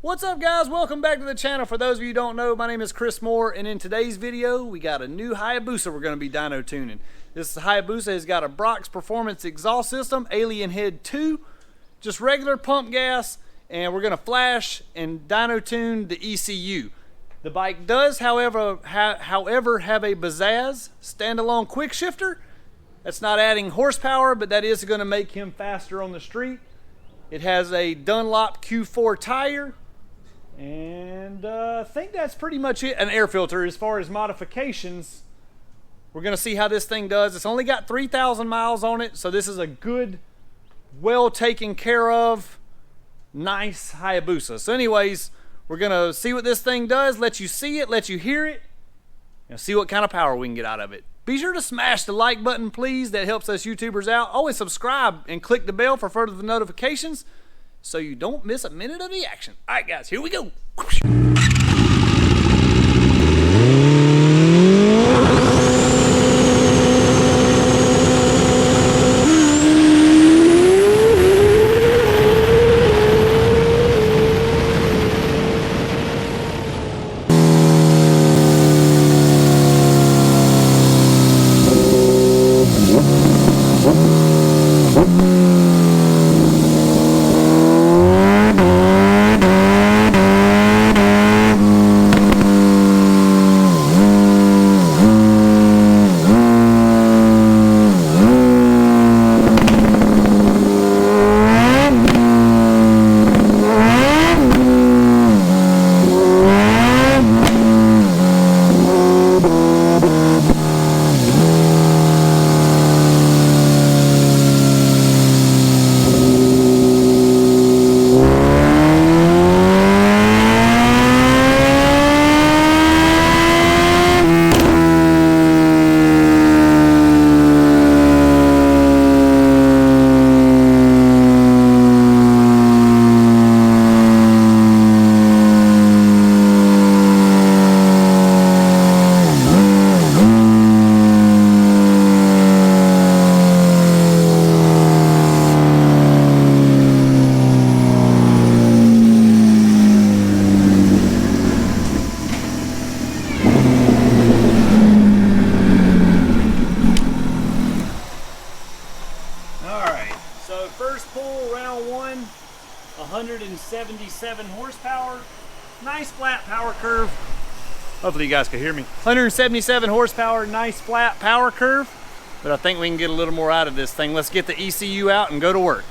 What's up, guys? Welcome back to the channel. For those of you who don't know, my name is Chris Moore, and in today's video we got a new Hayabusa we're going to be dyno tuning. This Hayabusa has got a Brock's Performance exhaust system, Alien Head 2, just regular pump gas, and we're going to flash and dyno tune the ECU. The bike does, however, have a Bazzaz standalone quick shifter. That's not adding horsepower, but that is going to make him faster on the street. It has a Dunlop Q4 tire. And I think that's pretty much it. An air filter. As far as modifications, we're going to see how this thing does. It's only got 3,000 miles on it, so this is a good, well taken care of, nice Hayabusa. So anyways, we're going to see what this thing does, let you see it, let you hear it, and see what kind of power we can get out of it. Be sure to smash the like button, please. That helps us YouTubers out. Always subscribe and click the bell for further notifications, so you don't miss a minute of the action. All right, guys, here we go. So first pull, round one, 177 horsepower. Nice flat power curve. Hopefully you guys can hear me. 177 horsepower, nice flat power curve. But I think we can get a little more out of this thing. Let's get the ECU out and go to work.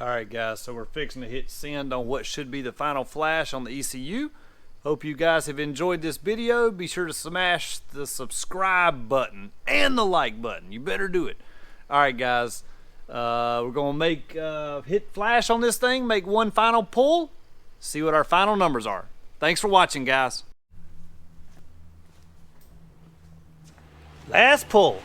Alright guys, so we're fixing to hit send on what should be the final flash on the ECU. Hope you guys have enjoyed this video. Be sure to smash the subscribe button and the like button. You better do it. Alright guys, we're going to make hit flash on this thing, make one final pull, see what our final numbers are. Thanks for watching guys. Last pull.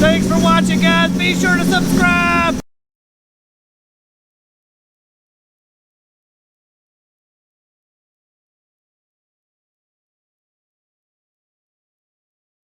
Thanks for watching guys, be sure to subscribe!